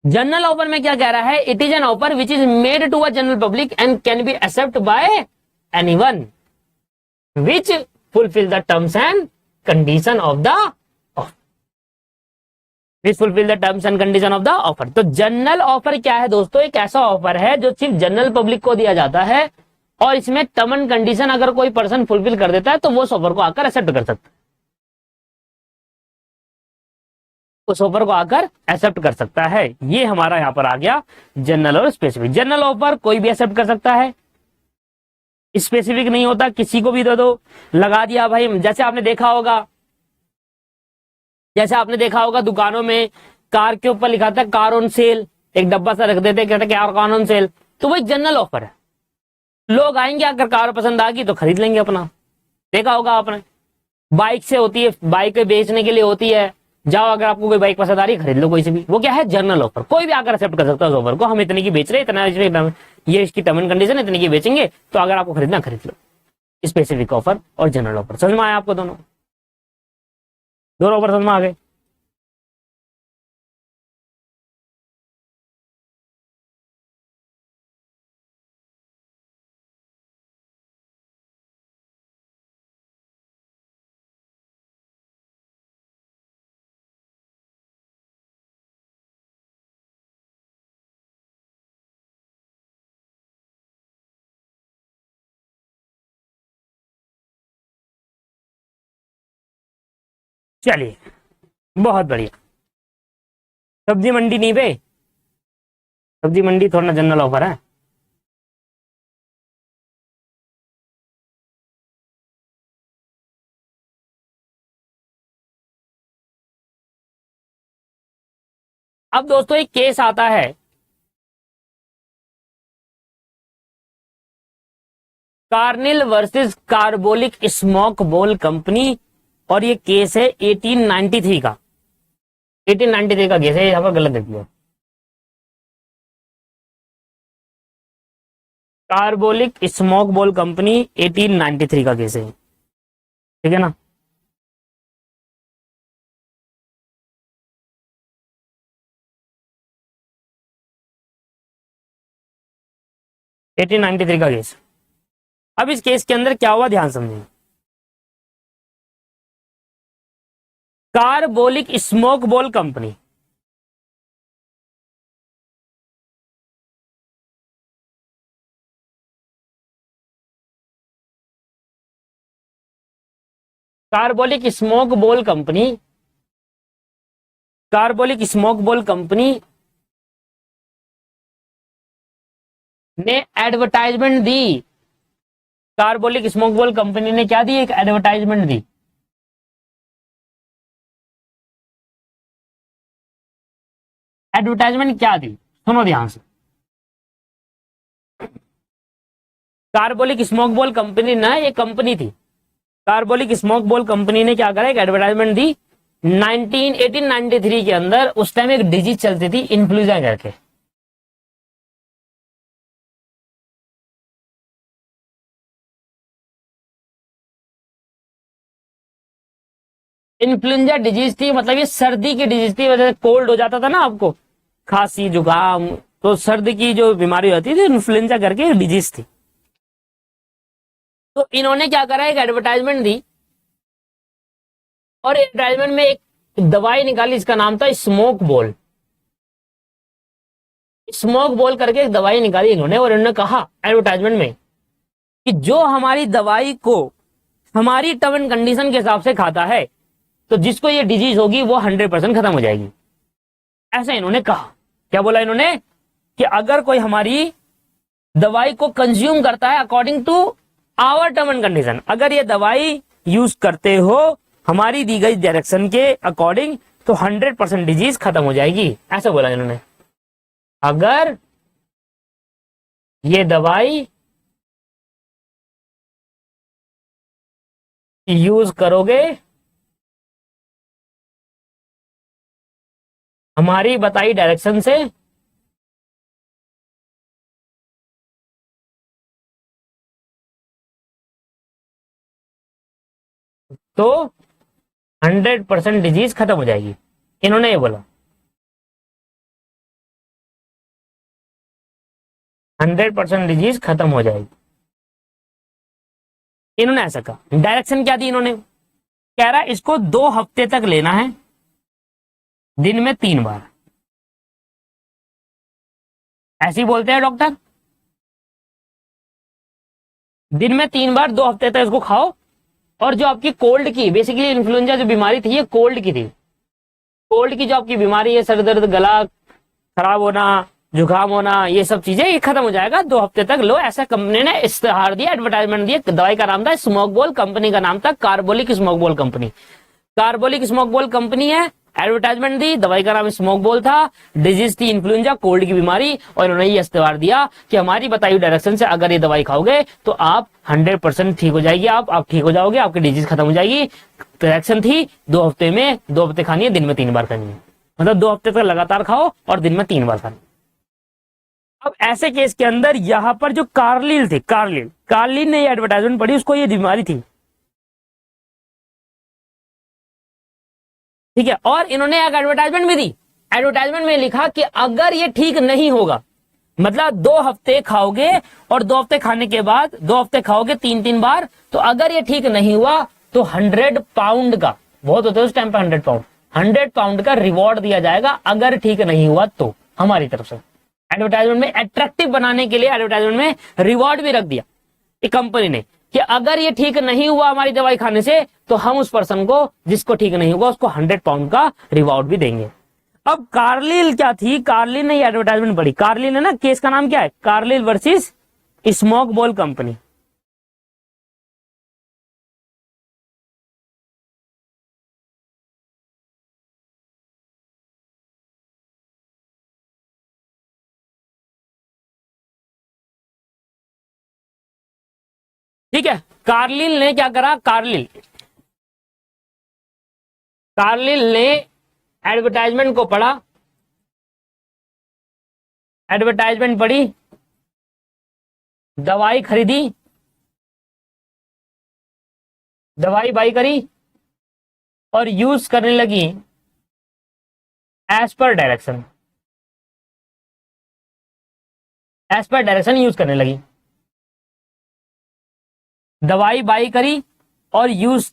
General offer में क्या कह रहा है, it is an offer which is made to a general public and can be accept by anyone which fulfil the terms and condition of the which fulfil the terms and condition of the offer. तो general offer क्या है दोस्तों, एक ऐसा offer है जो सिर्फ general public को दिया जाता है और इसमें टर्म एंड कंडीशन अगर कोई पर्सन फुलफिल कर देता है तो वो उस ऑफर को आकर एक्सेप्ट कर सकता है, उस ऑफर को आकर एक्सेप्ट कर सकता है। ये हमारा यहां पर आ गया जनरल और स्पेसिफिक। जनरल ऑफर कोई भी एक्सेप्ट कर सकता है, स्पेसिफिक नहीं होता, किसी को भी दे दो, लगा दिया भाई। जैसे आपने देखा होगा दुकानों में कार के ऊपर लिखा था कार ऑन सेल, एक डब्बा सा रख देते, कहते कार ऑन सेल, तो वो एक जनरल ऑफर है। लोग आएंगे, अगर कार पसंद आ गई तो खरीद लेंगे अपना। देखा होगा आपने, बाइक से होती है, बाइक बेचने के लिए होती है, जाओ अगर आपको कोई बाइक पसंद आ रही है खरीद लो कोई से भी। वो क्या है, जनरल ऑफर, कोई भी आकर एक्सेप्ट कर सकता है उस ऑफर को। हम इतने की बेच रहे हैं, इतना ये इसकी टर्म एंड कंडीशन, इतने की बेचेंगे, तो अगर आपको खरीदना खरीद लो। स्पेसिफिक ऑफर और जनरल ऑफर समझ में आया आपको? दोनों दोनों ऑफर समझ में आ गए? चलिए बहुत बढ़िया। सब्जी मंडी नहीं पे, सब्जी मंडी थोड़ा ना जनरल ऑफर है। अब दोस्तों एक केस आता है, कार्निल वर्सेस कार्बोलिक स्मोक बोल कंपनी, और ये केस है 1893 का। 1893 का केस है, यहाँ पर गलत लिख दिया। कार्बोलिक स्मोक बोल कंपनी 1893 का केस है, ठीक है ना। एटीन नाइनटी थ्री का केस। अब इस केस के अंदर क्या हुआ ध्यान समझिए। कार्बोलिक स्मोक बोल कंपनी, कार्बोलिक स्मोक बोल कंपनी, कार्बोलिक स्मोक बोल कंपनी ने एडवर्टाइजमेंट दी। कार्बोलिक स्मोक बोल कंपनी ने क्या दी, एक एडवर्टाइजमेंट दी। एडवर्टाइजमेंट क्या दी, सुनो ध्यान से। कार्बोलिक स्मोक बोल कंपनी ना, ये कंपनी थी, कार्बोलिक स्मोक बोल कंपनी ने क्या करा, एक एडवर्टाइजमेंट दी 1893 के अंदर। उस टाइम एक डिजीज चलती थी इन्फ्लुएंजा करके। इन्फ्लुएंजा डिजीज थी, मतलब ये सर्दी की डिजीज थी, वजह से कोल्ड हो जाता था ना आपको, खांसी जुकाम, तो सर्दी की जो बीमारी होती थी इन्फ्लुएंजा करके डिजीज थी। तो इन्होंने क्या करा, एक एडवर्टाइजमेंट दी, और एडवर्टाइजमेंट में एक दवाई निकाली, इसका नाम था स्मोक बोल। स्मोक बोल करके एक दवाई निकाली इन्होंने, और इन्होंने कहा एडवर्टाइजमेंट में कि जो हमारी दवाई को हमारी टर्म एंड कंडीशन के हिसाब से खाता है, तो जिसको ये डिजीज होगी वो 100% खत्म हो जाएगी। ऐसा इन्होंने कहा। क्या बोला इन्होंने, कि अगर कोई हमारी दवाई को कंज्यूम करता है according to our term and condition, अगर ये दवाई यूज करते हो हमारी दी गई डायरेक्शन के अकॉर्डिंग, तो 100% डिजीज खत्म हो जाएगी। ऐसा बोला इन्होंने। अगर ये दवाई यूज करोगे हमारी बताई डायरेक्शन से, तो 100% डिजीज खत्म हो जाएगी। इन्होंने ये बोला। 100% डिजीज खत्म हो जाएगी। इन्होंने ऐसा कहा। डायरेक्शन क्या दी इन्होंने, कह रहा है इसको 2 हफ्ते तक लेना है, दिन में 3 बार। ऐसे ही बोलते हैं डॉक्टर, दिन में 3 बार 2 हफ्ते तक इसको खाओ। और जो आपकी कोल्ड की, बेसिकली इन्फ्लुएंजा जो बीमारी थी, ये कोल्ड की थी। कोल्ड की जो आपकी बीमारी है, सर दर्द, गला खराब होना, जुकाम होना, ये सब चीजें, ये खत्म हो जाएगा 2 हफ्ते तक लो। ऐसा कंपनी ने इश्तेहार दिया, एडवर्टाइजमेंट दिया। दवाई का नाम था स्मोक बॉल, कंपनी का नाम था carbolic smoke ball company. Carbolic smoke ball company है, एडवर्टाइजमेंट दी, दवाई का नाम स्मोक बॉल था, डिजीज थी इन्फ्लुएंजा, कोल्ड की बीमारी। और इन्होंने ये इश्तेहार दिया कि हमारी बताई हुई डायरेक्शन से अगर ये दवाई खाओगे तो आप 100% ठीक हो जाएगी, आप ठीक हो जाओगे, आपकी डिजीज खत्म हो जाएगी। डायरेक्शन थी 2 हफ्ते में 2 हफ्ते खानी है, दिन में 3 बार खानी है। मतलब 2 हफ्ते तक लगातार खाओ और दिन में 3 बार खानी। अब ऐसे केस के अंदर यहां पर जो कार्लिल थे, कार्लिल ने ये एडवर्टाइजमेंट पढ़ी, उसको ये बीमारी थी, ठीक है। और इन्होंने एक एडवर्टाइजमेंट भी दी। एडवर्टाइजमेंट में लिखा कि अगर ये ठीक नहीं होगा, मतलब 2 हफ्ते खाओगे और 2 हफ्ते खाने के बाद 2 हफ्ते खाओगे 3-3 बार, तो अगर ये ठीक नहीं हुआ तो 100 पाउंड का, बहुत होता है उस टाइम पे 100 पाउंड का रिवॉर्ड दिया जाएगा अगर ठीक नहीं हुआ तो, हमारी तरफ से। एडवर्टाइजमेंट में अट्रैक्टिव बनाने के लिए एडवर्टाइजमेंट में रिवॉर्ड भी रख दिया एक कंपनी ने कि अगर ये ठीक नहीं हुआ हमारी दवाई खाने से तो हम उस पर्सन को, जिसको ठीक नहीं होगा, उसको 100 पाउंड का रिवॉर्ड भी देंगे। अब कार्लिल क्या थी, कार्लिल ने ये एडवर्टाइजमेंट पढ़ी। कार्लिल है ना, केस का नाम क्या है, Carlill versus smoke ball company. ठीक है, कार्लिल ने क्या करा, कार्लिल ने एडवर्टाइजमेंट को पढ़ा, एडवर्टाइजमेंट पढ़ी, दवाई खरीदी, दवाई बाई करी और यूज करने लगी as per direction, as per direction use करने लगी। दवाई बाई करी और यूज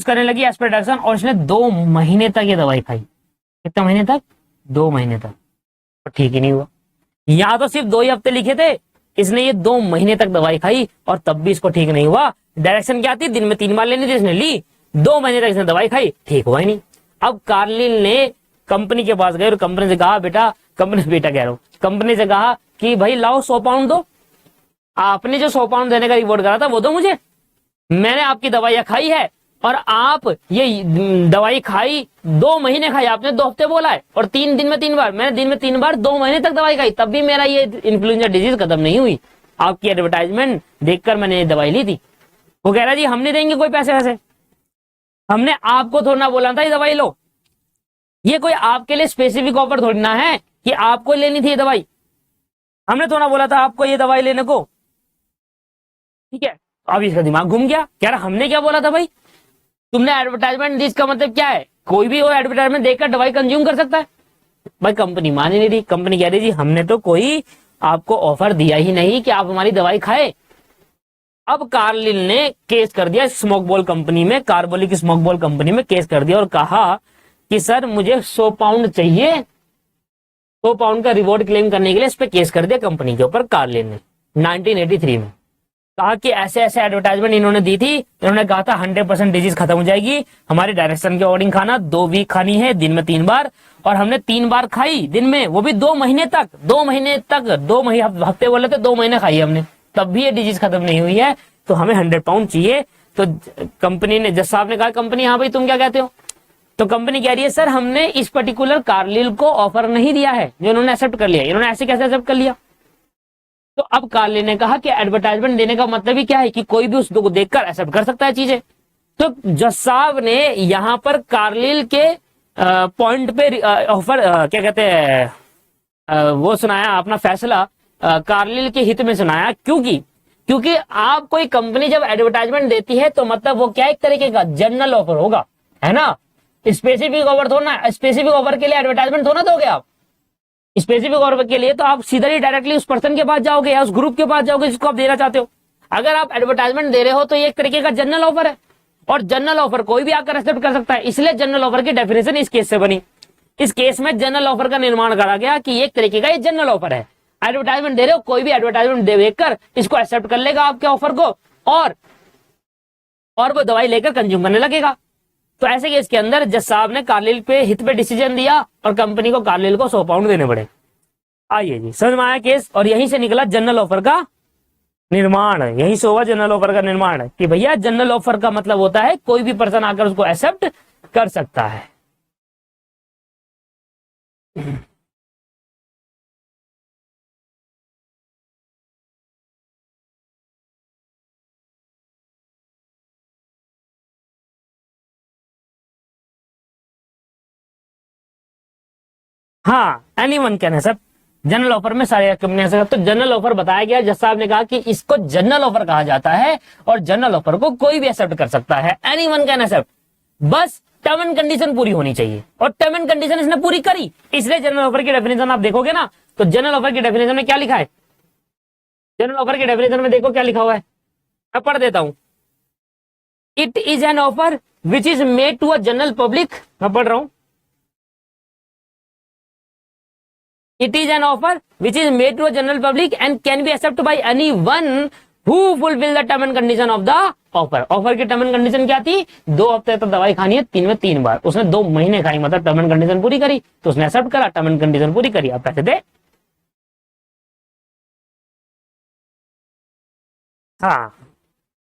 करने लगी एज पर डायरेक्शन। और इसने 2 महीने तक ये दवाई खाई। कितने महीने तक, 2 महीने तक, और ठीक ही नहीं हुआ। यहां तो सिर्फ 2 ही हफ्ते लिखे थे, इसने ये 2 महीने तक दवाई खाई और तब भी इसको ठीक नहीं हुआ। डायरेक्शन क्या थी, दिन में 3 बार लेनी थी, इसने ली, 2 महीने तक इसने दवाई खाई, ठीक हुआ ही नहीं। अब कार्लिल ने कंपनी के पास गए और कंपनी से कहा, कंपनी से कहा कि भाई लाओ 100 पाउंड दो, आपने जो 100 पाउंड देने का रिवॉर्ड करा था वो दो मुझे, मैंने आपकी दवाइयां खाई है और आप ये दवाई खाई 2 महीने खाई, आपने 2 हफ्ते बोला है, और 3 दिन में 3 बार, मैंने दिन में 3 बार 2 महीने तक दवाई खाई, तब भी मेरा ये इन्फ्लुएंजा डिजीज खत्म नहीं हुई। आपकी एडवर्टाइजमेंट देखकर मैंने ये दवाई ली थी। वो कह रहा जी हम नहीं देंगे कोई पैसे वैसे, हमने आपको थोड़ा ना बोला था ये दवाई लो, ये कोई आपके लिए स्पेसिफिक ऑफर थोड़ी ना है कि आपको लेनी थी ये दवाई, हमने थोड़ा बोला था आपको ये दवाई लेने को, ठीक है। अब इसका दिमाग घूम गया, कह रहा हमने क्या बोला था भाई, तुमने एडवर्टाइजमेंट दी, इसका मतलब क्या है, कोई भी वो एडवर्टाइजमेंट देखकर दवाई कंज्यूम कर सकता है। भाई कंपनी मान ही नहीं रही, कंपनी कह रही जी हमने तो कोई आपको ऑफर दिया ही नहीं कि आप हमारी दवाई खाए। अब कार्लिल ने केस कर दिया स्मोक बॉल कंपनी में, कार्बोलिक स्मोक बॉल कंपनी में केस कर दिया और कहा कि सर मुझे 100 पाउंड चाहिए। 100 पाउंड का रिवॉर्ड क्लेम करने के लिए इस पे केस कर दिया कंपनी के ऊपर कार्लिल ने 1983 में। कहा कि ऐसे ऐसे एडवर्टाइजमेंट इन्होंने दी थी, इन्होंने कहा था 100% डिजीज खत्म हो जाएगी, हमारी डायरेक्शन के अकॉर्डिंग खाना 2 वीक खानी है, दिन में 3 बार, और हमने 3 बार खाई दिन में, वो भी 2 महीने तक, 2 हफ्ते बोले थे, 2 महीने खाई हमने, तब भी ये डिजीज खत्म नहीं हुई है, तो हमें 100 पाउंड चाहिए। तो कंपनी ने, जज साहब ने कहा कंपनी हाँ भाई तुम क्या कहते हो, तो कंपनी कह रही है सर हमने इस पर्टिकुलर कार्लिल को ऑफर नहीं दिया है जो इन्होंने एक्सेप्ट कर लिया, इन्होंने ऐसे कैसे एक्सेप्ट कर लिया। तो अब कार्लिल ने कहा कि एडवर्टाइजमेंट देने का मतलब ही क्या है कि कोई भी उसको देखकर एक्सेप्ट कर सकता है चीजें। तो जज साहब ने यहां पर कार्लिल के पॉइंट पे ऑफर क्या कहते हैं वो सुनाया, अपना फैसला कार्लिल के हित में सुनाया। क्योंकि आप कोई कंपनी जब एडवर्टाइजमेंट देती है तो मतलब वो क्या एक तरीके का जनरल ऑफर होगा, है ना, स्पेसिफिक ऑफर थोड़ा ना, स्पेसिफिक ऑफर के लिए एडवर्टाइजमेंट थोड़ा दोगे आप, स्पेसिफिक ऑफर के लिए तो आप सीधा ही डायरेक्टली उस पर्सन के पास जाओगे या उस ग्रुप के पास जाओगे जिसको आप देना चाहते हो। अगर आप एडवर्टाइजमेंट दे रहे हो तो ये एक तरीके का जनरल ऑफर है, और जनरल ऑफर कोई भी आकर एक्सेप्ट कर सकता है, इसलिए जनरल ऑफर की डेफिनेशन इस केस से बनी। इस केस में जनरल ऑफर का निर्माण करा गया कि एक तरीके का ये जनरल ऑफर है। एडवर्टाइजमेंट दे रहे हो, कोई भी एडवर्टाइजमेंट देखकर इसको एक्सेप्ट कर लेगा आपके ऑफर को, और वो दवाई लेकर कंज्यूम करने लगेगा। तो ऐसे केस के अंदर जज साहब ने कार्लिल पे हित पे डिसीजन दिया और कंपनी को कार्लिल को 100 पाउंड देने पड़े। आइए जी, समझ में आया केस, और यहीं से निकला जनरल ऑफर का निर्माण। यहीं से होगा जनरल ऑफर का निर्माण कि भैया जनरल ऑफर का मतलब होता है कोई भी पर्सन आकर उसको एक्सेप्ट कर सकता है। हाँ, anyone can accept. General offer में सारी कंपनियां से, तो जनरल ऑफर बताया गया, जज साहब ने कहा कि इसको जनरल ऑफर कहा जाता है और जनरल ऑफर को कोई भी एक्सेप्ट कर सकता है, एनीवन कैन एक्सेप्ट। बस टर्म एंड कंडीशन पूरी होनी चाहिए, और टर्म एंड कंडीशन इसने पूरी करी, इसलिए जनरल ऑफर की डेफिनेशन आप देखोगे ना, तो जनरल ऑफर की डेफिनेशन में क्या लिखा है? जनरल ऑफर की डेफिनेशन में देखो क्या लिखा हुआ है, मैं पढ़ देता हूं। It is an offer which is made to a general public, मैं पढ़ रहा हूं। It is an offer which is made to a general public and can be accepted by anyone who fulfill the term and condition of the offer. Offer की term and condition क्या थी? 2 हफ्ते तक दवाई खानी है, 3 में 3 बार। उसने 2 महीने खाई, मतलब टर्म एंड कंडीशन पूरी करी, तो उसने एक्सेप्ट करा, टर्म एंड कंडीशन पूरी करी, आप पैसे दे। हाँ,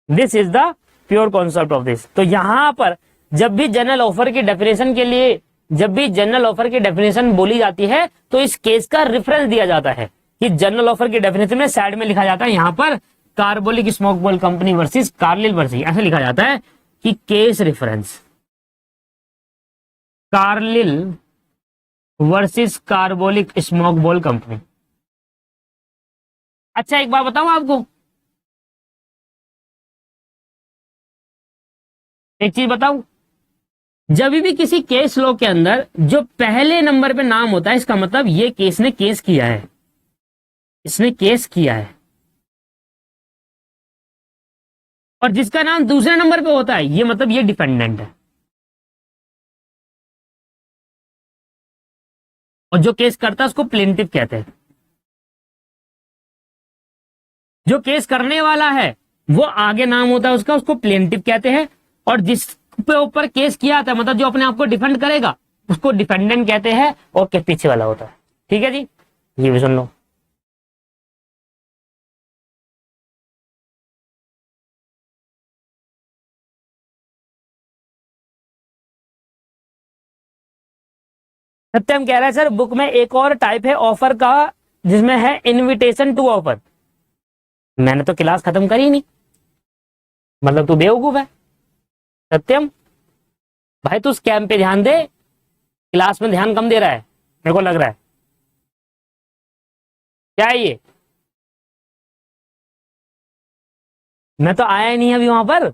this is the pure concept of this. तो यहां पर जब भी जनरल ऑफर की डेफिनेशन के लिए, जब भी जनरल ऑफर की डेफिनेशन बोली जाती है तो इस केस का रेफरेंस दिया जाता है कि जनरल ऑफर की डेफिनेशन में साइड में लिखा जाता है, यहां पर carbolic smoke ball company versus Carlill versus, ऐसे लिखा जाता है कि case reference Carlill versus carbolic smoke ball company. अच्छा, एक बात बताऊं आपको, एक चीज बताऊं, जब भी किसी केस लॉ के अंदर जो पहले नंबर पे नाम होता है, इसका मतलब ये केस ने केस किया है, इसने केस किया है। और जिसका नाम दूसरे नंबर पे होता है, ये मतलब ये डिफेंडेंट है। और जो केस करता है उसको प्लेंटिफ कहते हैं। जो केस करने वाला है वो आगे नाम होता है उसका, उसको प्लेंटिफ कहते हैं। और जिस पे ऊपर केस किया था, मतलब जो अपने आप को डिफेंड करेगा, उसको डिफेंडेंट कहते हैं, और के पीछे वाला होता है। ठीक है जी, ये भी सुन लो। सत्यम कह रहा है सर बुक में एक और टाइप है ऑफर का, जिसमें है इनविटेशन टू ऑफर। मैंने तो क्लास खत्म करी नहीं, मतलब तू बेवकूफ है सत्यम। भाई तू स्कैम पे ध्यान दे, क्लास में ध्यान कम दे रहा है, मेरे को लग रहा है। क्या है ये? मैं तो आया ही नहीं अभी वहां पर,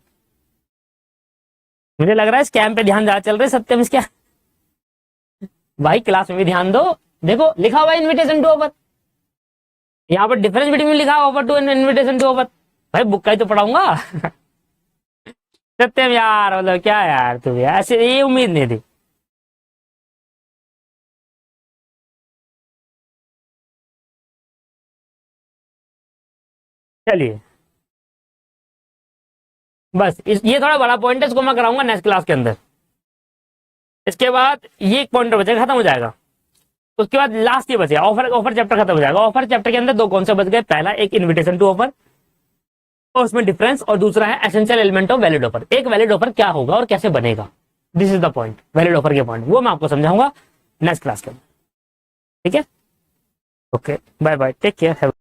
मुझे लग रहा है स्कैम पे ध्यान ज्यादा चल रहा है सत्यम। क्या भाई, क्लास में भी ध्यान दो। देखो लिखा हुआ है इनविटेशन टू ऑफर, यहाँ पर डिफरेंस बिटवीन लिखा है offer to and invitation to offer. भाई बुक का ही तो पढ़ाऊंगा। सत्यम यार, मतलब क्या यार तू यार, ऐसे ये उम्मीद नहीं थी। चलिए बस ये थोड़ा बड़ा पॉइंट है, इसको मैं कराऊंगा नेक्स्ट क्लास के अंदर। इसके बाद ये एक पॉइंट बचेगा, खत्म हो जाएगा। उसके बाद लास्ट ये बचेगा, ऑफर चैप्टर खत्म हो जाएगा। ऑफर चैप्टर के अंदर 2 कॉन्सेप्ट बच गए, पहला एक इनविटेशन टू ऑफर और उसमें डिफरेंस, और दूसरा है essential element of valid offer. एक वैलिड ऑफर क्या होगा और कैसे बनेगा, this is the point, valid offer के पॉइंट, वो मैं आपको समझाऊंगा नेक्स्ट क्लास के अंदर। ठीक है, okay, bye bye, take care.